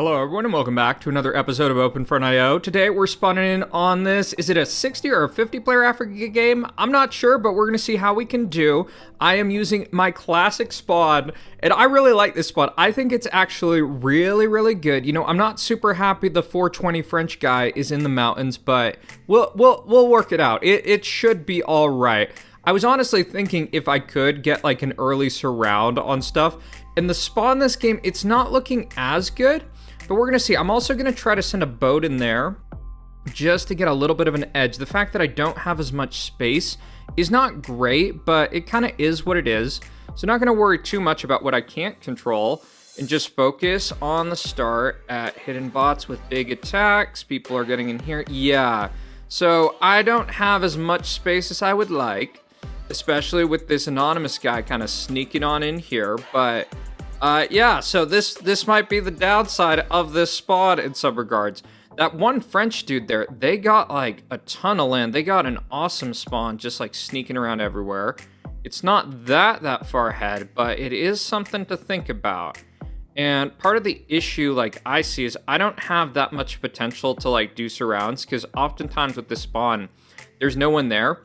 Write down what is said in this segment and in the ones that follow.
Hello everyone and welcome back to another episode of OpenFront.io. Today we're spawning in on this, is it a 60 or a 50 player Africa game? I'm not sure, but we're going to see how we can do. I am using my classic spawn, and I really like this spawn. I think it's actually really good. You know, I'm not super happy the 420 French guy is in the mountains, but we'll work it out. It should be all right. I was honestly thinking if I could get like an early surround on stuff, and the spawn this game, it's not looking as good. But we're gonna see. I'm also gonna try to send a boat in there just to get a little bit of an edge. The fact that I don't have as much space is not great, but it kind of is what it is. So not gonna worry too much about what I can't control and just focus on the start at hidden bots with big attacks. People are getting in here. Yeah. So I don't have as much space as I would like, especially with this anonymous guy kind of sneaking on in here, but yeah, so this might be the downside of this spawn in some regards. That one French dude there, they got like a ton of land. They got an awesome spawn just like sneaking around everywhere. It's not that far ahead, but it is something to think about. And part of the issue like I see is I don't have that much potential to like do surrounds because oftentimes with this spawn, there's no one there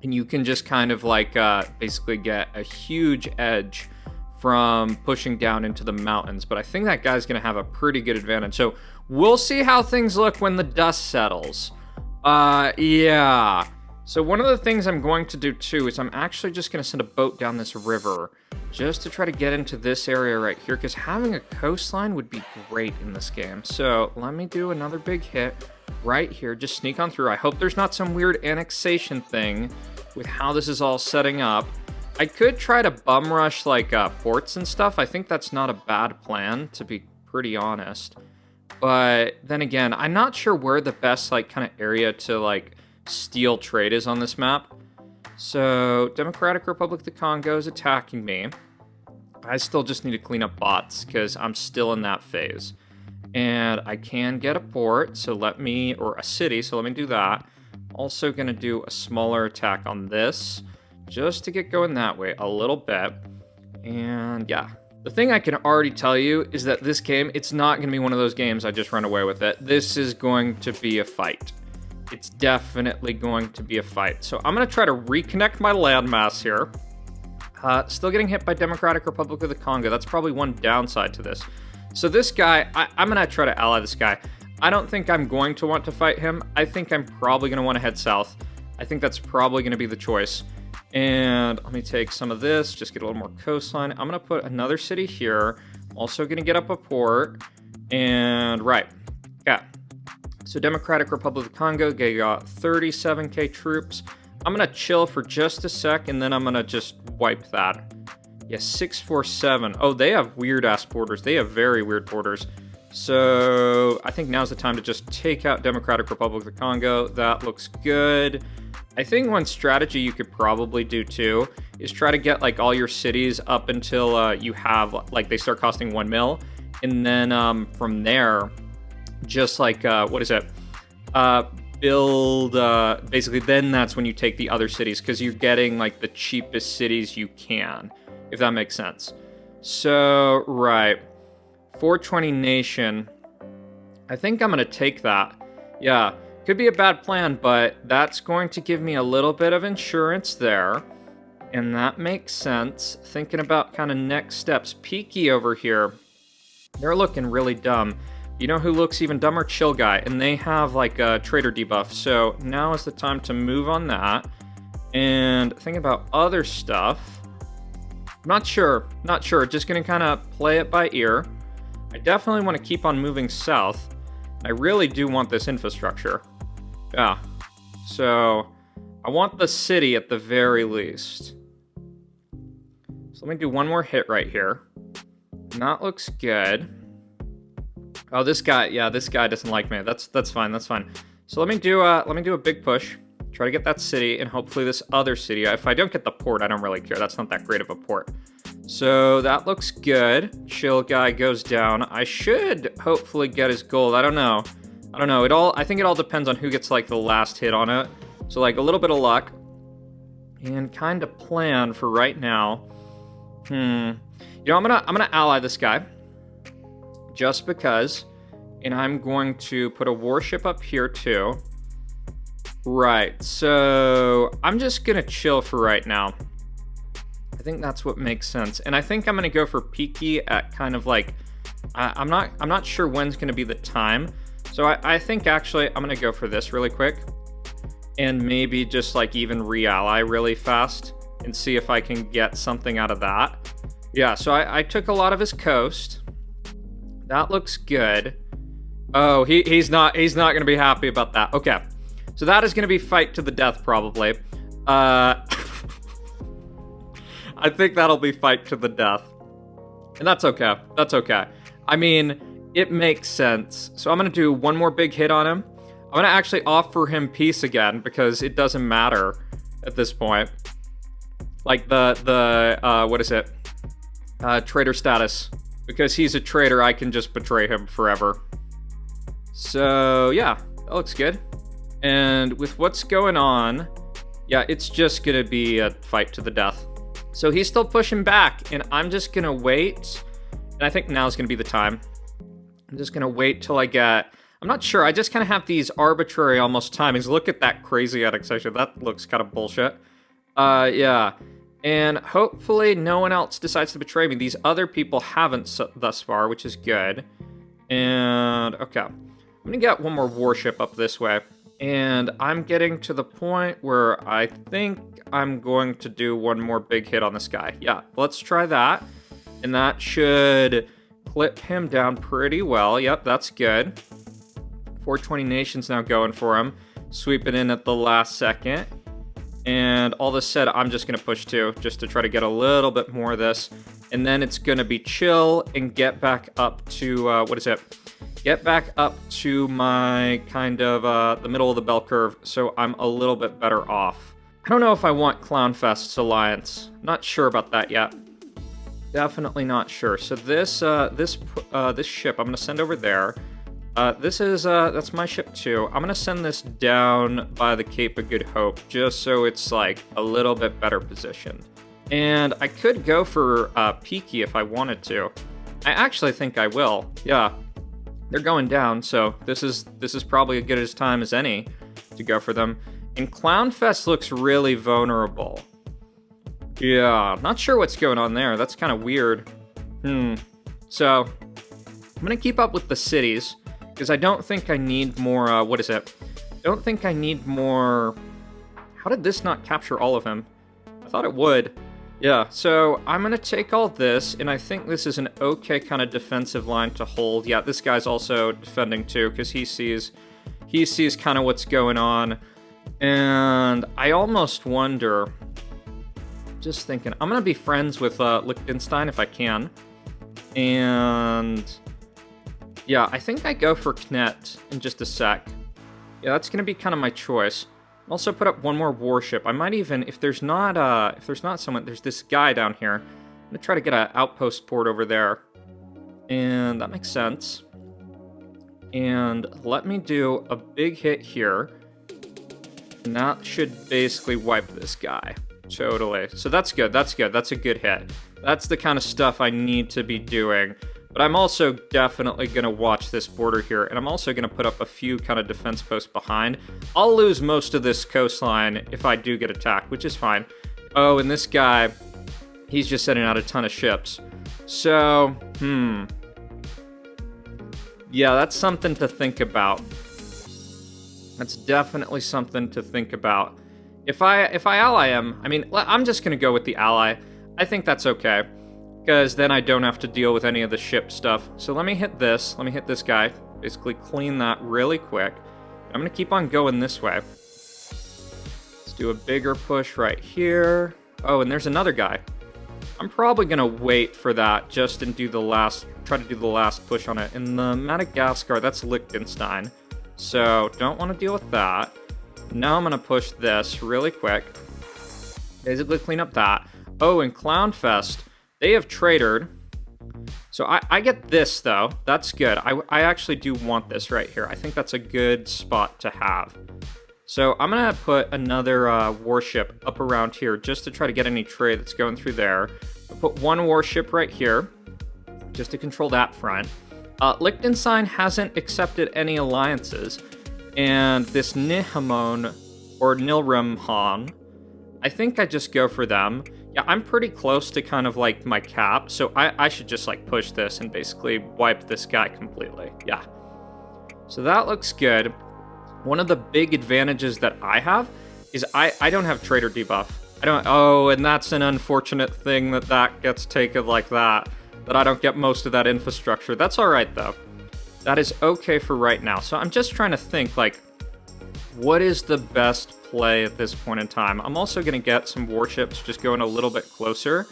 and you can just kind of like basically get a huge edge from pushing down into the mountains, but I think that guy's gonna have a pretty good advantage. So we'll see how things look when the dust settles. Yeah. So one of the things I'm going to do too is I'm actually just gonna send a boat down this river just to try to get into this area right here, because having a coastline would be great in this game. So let me do another big hit right here, just sneak on through. I hope there's not some weird annexation thing with how this is all setting up. I could try to bum rush like ports and stuff. I think that's not a bad plan, to be pretty honest. But then again, I'm not sure where the best like kind of area to like steal trade is on this map. So Democratic Republic of the Congo is attacking me. I still just need to clean up bots because I'm still in that phase. And I can get a port, so let me, or a city, so let me do that. Also gonna do a smaller attack on this, just to get going that way a little bit. And yeah, the thing I can already tell you is that this game, it's not going to be one of those games I just run away with it. This is going to be a fight. It's definitely going to be a fight. So I'm going to try to reconnect my landmass here. Still getting hit by Democratic Republic of the Congo. That's probably one downside to this. So this guy, I'm going to try to ally this guy. I don't think I'm going to want to fight him. I think I'm probably going to want to head south. I think that's probably going to be the choice. And let me take some of this, just get a little more coastline. I'm gonna put another city here. Also gonna get up a port. And right, yeah. So Democratic Republic of the Congo, they got 37k troops. I'm gonna chill for just a sec and then I'm gonna just wipe that. Yeah, 647. Oh, they have weird ass borders. They have very weird borders. So I think now's the time to just take out Democratic Republic of the Congo. That looks good. I think one strategy you could probably do too is try to get like all your cities up until you have like they start costing 1 mil, and then from there, just like build basically. Then that's when you take the other cities because you're getting like the cheapest cities you can, if that makes sense. So right, 420 nation. I think I'm gonna take that. Yeah. Could be a bad plan, but that's going to give me a little bit of insurance there. And that makes sense. Thinking about kind of next steps. Peaky over here, they're looking really dumb. You know who looks even dumber? Chill Guy. And they have like a trader debuff. So now is the time to move on that. And thinking about other stuff. Not sure. Just going to kind of play it by ear. I definitely want to keep on moving south. I really do want this infrastructure. Yeah, so I want the city at the very least. So let me do one more hit right here. And that looks good. Oh, this guy, yeah, this guy doesn't like me. That's fine. So let me do a big push. Try to get that city and hopefully this other city. If I don't get the port, I don't really care. That's not that great of a port. So that looks good. Chill Guy goes down. I should hopefully get his gold. I don't know. I think it all depends on who gets like the last hit on it. So like a little bit of luck and kind of plan for right now. You know, I'm gonna ally this guy just because. And I'm going to put a warship up here too. Right, so I'm just gonna chill for right now. I think that's what makes sense. And I think I'm gonna go for Peaky at kind of like, I'm not sure when's gonna be the time. So I think actually I'm gonna go for this really quick. And maybe just like even re-ally really fast and see if I can get something out of that. Yeah, so I took a lot of his coast. That looks good. Oh, he's not gonna be happy about that. Okay, so that is gonna be fight to the death probably. I think that'll be fight to the death, and that's okay. That's okay. I mean, it makes sense. So I'm gonna do one more big hit on him. I'm gonna actually offer him peace again because it doesn't matter at this point. Like the what is it? Traitor status. Because he's a traitor, I can just betray him forever. So yeah, that looks good. And with what's going on, yeah, it's just gonna be a fight to the death. So he's still pushing back, and I'm just gonna wait. And I think now's gonna be the time. I'm just gonna wait till I get... I'm not sure, I just kind of have these arbitrary almost timings. Look at that crazy annexation, that looks kind of bullshit. Yeah. And hopefully no one else decides to betray me. These other people haven't thus far, which is good. And, okay. I'm gonna get one more warship up this way. And I'm getting to the point where I think I'm going to do one more big hit on this guy. Yeah, let's try that. And that should clip him down pretty well. Yep, that's good. 420 nations now going for him. Sweep it in at the last second. And all this said, I'm just going to push 2 just to try to get a little bit more of this. And then it's going to be chill and get back up to, what is it? Get back up to my kind of the middle of the bell curve, so I'm a little bit better off. I don't know if I want Clownfest's alliance. Not sure about that yet. Definitely not sure. So this ship I'm going to send over there. That's my ship too. I'm gonna send this down by the Cape of Good Hope, just so it's like a little bit better positioned. And I could go for Peaky if I wanted to. I actually think I will. Yeah, they're going down, so this is probably as good a time as any to go for them. And Clownfest looks really vulnerable. Yeah, not sure what's going on there. That's kind of weird. So I'm gonna keep up with the cities. Because I don't think I need more, what is it? Don't think I need more... How did this not capture all of him? I thought it would. Yeah, so I'm going to take all this, and I think this is an okay kind of defensive line to hold. Yeah, this guy's also defending too, because he sees kind of what's going on. And I almost wonder... Just thinking, I'm going to be friends with Liechtenstein if I can. And... yeah, I think I go for Knet in just a sec. Yeah, that's gonna be kind of my choice. I'll also put up one more warship. I might even, if there's not someone, there's this guy down here. I'm gonna try to get an outpost port over there. And that makes sense. And let me do a big hit here. And that should basically wipe this guy. Totally. So that's good, that's good, that's a good hit. That's the kind of stuff I need to be doing. But I'm also definitely going to watch this border here, and I'm also going to put up a few kind of defense posts behind. I'll lose most of this coastline if I do get attacked, which is fine. Oh, and this guy, he's just sending out a ton of ships. So, yeah, that's something to think about. That's definitely something to think about. If I ally him, I mean, I'm just going to go with the ally. I think that's okay. Because then I don't have to deal with any of the ship stuff. So let me hit this. Let me hit this guy. Basically clean that really quick. I'm going to keep on going this way. Let's do a bigger push right here. Oh, and there's another guy. I'm probably going to wait for that just and try to do the last push on it. In the Madagascar, that's Liechtenstein. So don't want to deal with that. Now I'm going to push this really quick. Basically clean up that. Oh, and Clownfest. They have traitored. So I get this, though. That's good. I actually do want this right here. I think that's a good spot to have. So I'm going to put another warship up around here just to try to get any trade that's going through there. I'll put one warship right here just to control that front. Liechtenstein hasn't accepted any alliances, and this Nihamon, or Nilrimhan, I think I just go for them. Yeah, I'm pretty close to kind of like my cap, so I should just like push this and basically wipe this guy completely. Yeah. So that looks good. One of the big advantages that I have is I don't have trader debuff. Oh, and that's an unfortunate thing that gets taken like that I don't get most of that infrastructure. That's all right, though. That is okay for right now. So I'm just trying to think, like, what is the best play at this point in time? I'm also going to get some warships just going a little bit closer.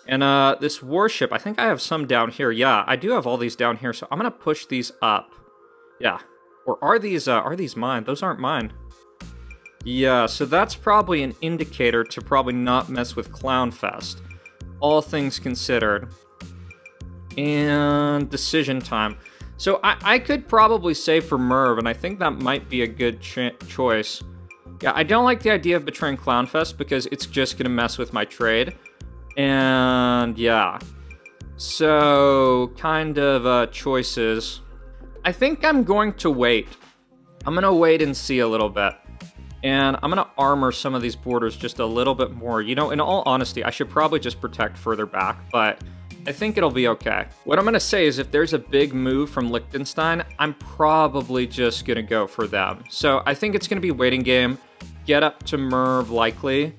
And this warship, I think I have some down here. Yeah, I do have all these down here, so I'm going to push these up. Yeah. Or are these mine? Those aren't mine. Yeah, so that's probably an indicator to probably not mess with Clownfest. All things considered. And decision time. So I could probably say for Merv, and I think that might be a good choice. Yeah, I don't like the idea of betraying Clownfest because it's just going to mess with my trade. And yeah. So, kind of choices. I think I'm going to wait. I'm going to wait and see a little bit. And I'm going to armor some of these borders just a little bit more. You know, in all honesty, I should probably just protect further back, but I think it'll be okay. What I'm going to say is if there's a big move from Liechtenstein, I'm probably just going to go for them. So I think it's going to be waiting game, get up to Merv likely,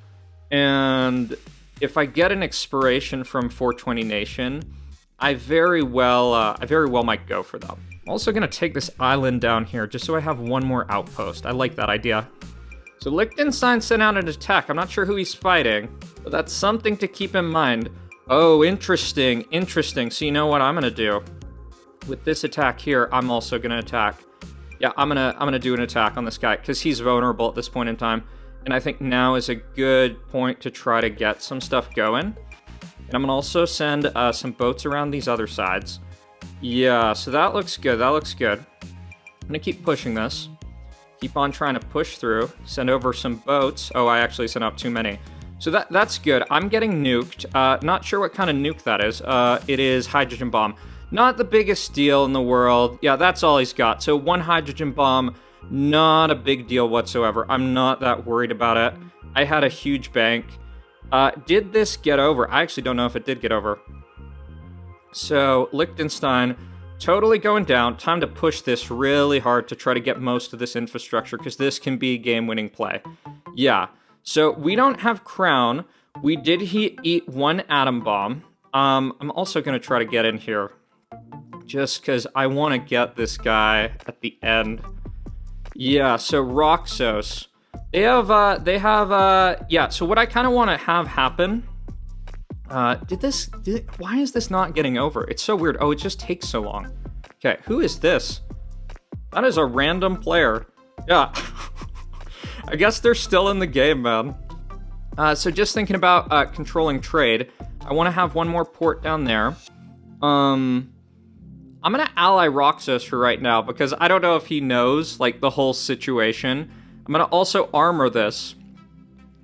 and if I get an expiration from 420 Nation, I very well might go for them. I'm also going to take this island down here just so I have one more outpost. I like that idea. So Liechtenstein sent out an attack. I'm not sure who he's fighting, but that's something to keep in mind. Oh, interesting. So you know what I'm going to do? With this attack here, I'm also going to attack. Yeah, I'm going to do an attack on this guy because he's vulnerable at this point in time. And I think now is a good point to try to get some stuff going. And I'm going to also send some boats around these other sides. Yeah, so that looks good. I'm going to keep pushing this. Keep on trying to push through. Send over some boats. Oh, I actually sent out too many. So that's good. I'm getting nuked. Not sure what kind of nuke that is. It is hydrogen bomb. Not the biggest deal in the world. Yeah, that's all he's got. So one hydrogen bomb, not a big deal whatsoever. I'm not that worried about it. I had a huge bank. Did this get over? I actually don't know if it did get over. So Liechtenstein totally going down. Time to push this really hard to try to get most of this infrastructure because this can be a game-winning play. Yeah. So we don't have crown. We did eat one atom bomb. I'm also going to try to get in here just because I want to get this guy at the end. Yeah, so Roxos. Yeah, so what I kind of want to have happen... why is this not getting over? It's so weird. Oh, it just takes so long. Okay, who is this? That is a random player. Yeah. I guess they're still in the game, man. So just thinking about controlling trade, I want to have one more port down there. I'm going to ally Roxos for right now because I don't know if he knows, like, the whole situation. I'm going to also armor this.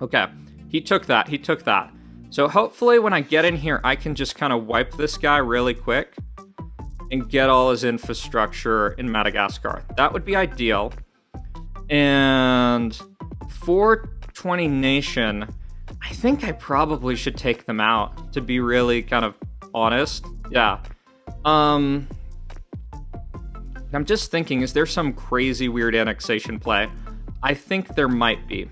Okay, he took that. So hopefully when I get in here, I can just kind of wipe this guy really quick and get all his infrastructure in Madagascar. That would be ideal. And 420 Nation, I think I probably should take them out, to be really kind of honest. Yeah. I'm just thinking, is there some crazy weird annexation play? I think there might be.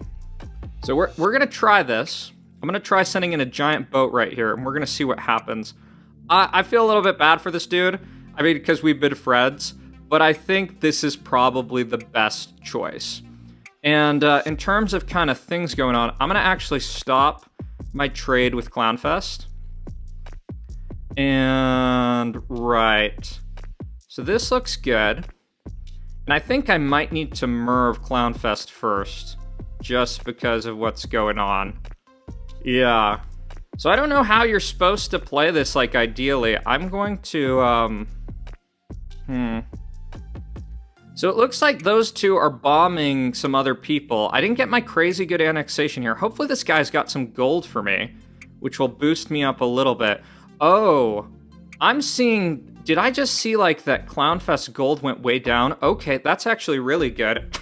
So we're going to try this. I'm going to try sending in a giant boat right here, and we're going to see what happens. I feel a little bit bad for this dude. I mean, because we've been friends, but I think this is probably the best choice. And in terms of kind of things going on, I'm going to actually stop my trade with Clownfest. And right. So this looks good. And I think I might need to Merv Clownfest first, just because of what's going on. Yeah. So I don't know how you're supposed to play this, like, ideally. I'm going to, So it looks like those two are bombing some other people. I didn't get my crazy good annexation here. Hopefully this guy's got some gold for me, which will boost me up a little bit. Oh, I'm seeing Did I just see, like, that Clownfest gold went way down? Okay, that's actually really good.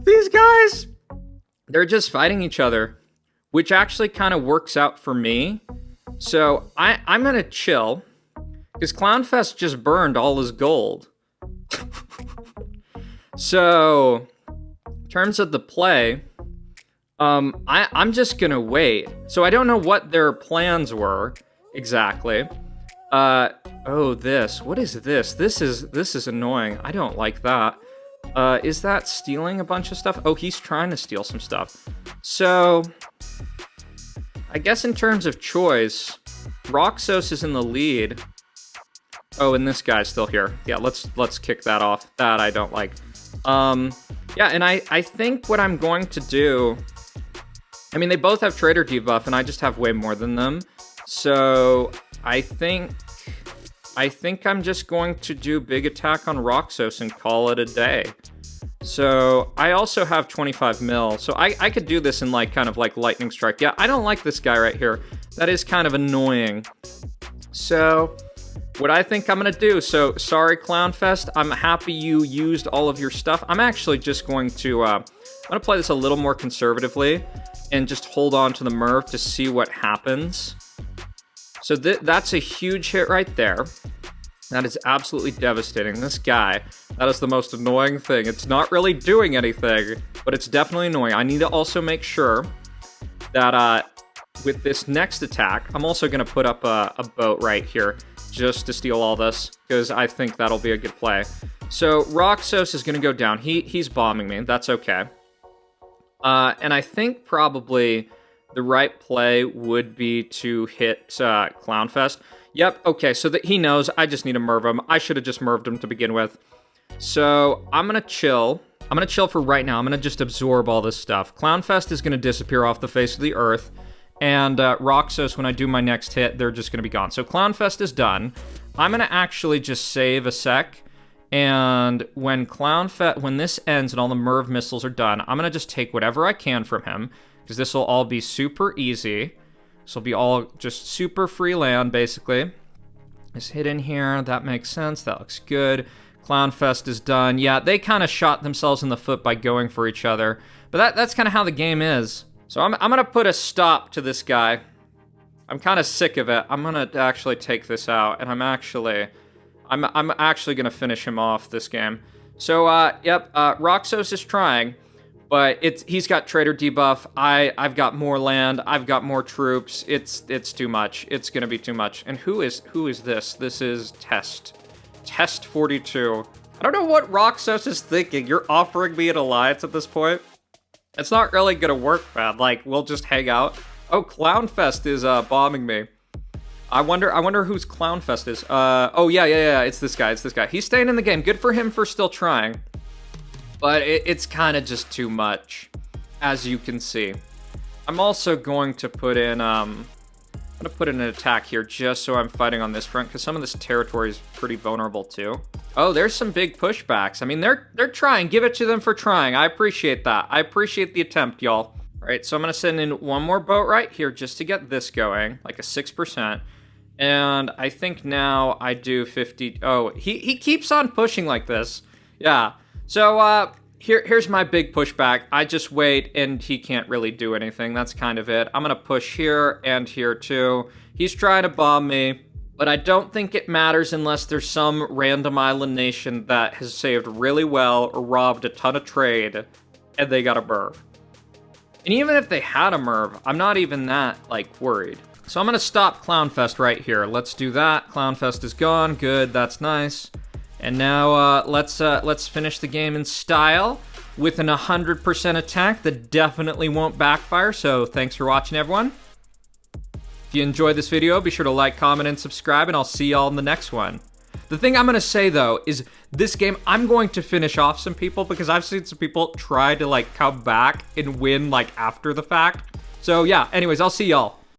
These guys, they're just fighting each other, which actually kind of works out for me. So I'm going to chill, because Clownfest just burned all his gold. So, in terms of the play, I'm just going to wait. So I don't know what their plans were exactly. Oh, this. What is this? This is annoying. I don't like that. Is that stealing a bunch of stuff? Oh, he's trying to steal some stuff. So, I guess in terms of choice, Roxos is in the lead. Oh, and this guy's still here. Yeah, let's kick that off. That I don't like. Yeah, and I think what I'm going to do... I mean, they both have Trader debuff, and I just have way more than them. So, I think I'm just going to do big attack on Roxos and call it a day. So, I also have 25 mil, so I could do this in, like, kind of like lightning strike. Yeah, I don't like this guy right here. That is kind of annoying. So, what I think I'm gonna do, so, sorry Clownfest, I'm happy you used all of your stuff. I'm actually just going to, I'm gonna play this a little more conservatively and just hold on to the Merv to see what happens. So that's a huge hit right there. That is absolutely devastating. This guy, that is the most annoying thing. It's not really doing anything, but it's definitely annoying. I need to also make sure that with this next attack, I'm also going to put up a boat right here just to steal all this, because I think that'll be a good play. So Roxos is going to go down. He's bombing me. That's okay. And I think probably the right play would be to hit Clownfest. Yep, okay, so that he knows I just need to Merv him. I should have just Merved him to begin with. So I'm going to chill. I'm going to chill for right now. I'm going to just absorb all this stuff. Clownfest is going to disappear off the face of the earth. And Roxos, when I do my next hit, they're just going to be gone. So Clownfest is done. I'm going to actually just save a sec. And when this ends and all the Merv missiles are done, I'm going to just take whatever I can from him, because this will all be super easy. This will be all just super free land, basically. This hit in here, that makes sense, that looks good. Clownfest is done. Yeah, they kind of shot themselves in the foot by going for each other, but that's kind of how the game is. So I'm going to put a stop to this guy. I'm kind of sick of it. I'm going to actually take this out, and I'm actually going to finish him off this game. So, yep, Roxos is trying, but he's got Trader debuff. I've got more land. I've got more troops. It's too much. It's going to be too much. And who is this? This is Test 42. I don't know what Roxos is thinking. You're offering me an alliance at this point? It's not really going to work, man. Like, we'll just hang out. Oh, Clownfest is bombing me. I wonder whose Clownfest is. Oh, yeah, it's this guy, He's staying in the game. Good for him for still trying. But it's kind of just too much, as you can see. I'm also going to put in, an attack here just so I'm fighting on this front, because some of this territory is pretty vulnerable too. Oh, there's some big pushbacks. I mean, they're trying. Give it to them for trying. I appreciate that. I appreciate the attempt, y'all. All right, so I'm going to send in one more boat right here just to get this going, like a 6%. And I think now I do 50. Oh, he keeps on pushing like this. Yeah. So here's my big pushback. I just wait, and he can't really do anything. That's kind of it. I'm going to push here and here too. He's trying to bomb me, but I don't think it matters unless there's some random island nation that has saved really well or robbed a ton of trade, and they got a Merv. And even if they had a Merv, I'm not even that, like, worried. So I'm going to stop Clownfest right here. Let's do that. Clownfest is gone. Good. That's nice. And now let's finish the game in style with an 100% attack that definitely won't backfire. So thanks for watching, everyone. If you enjoyed this video, be sure to like, comment, and subscribe, and I'll see y'all in the next one. The thing I'm going to say, though, is this game, I'm going to finish off some people because I've seen some people try to, like, come back and win, like, after the fact. So, yeah, anyways, I'll see y'all.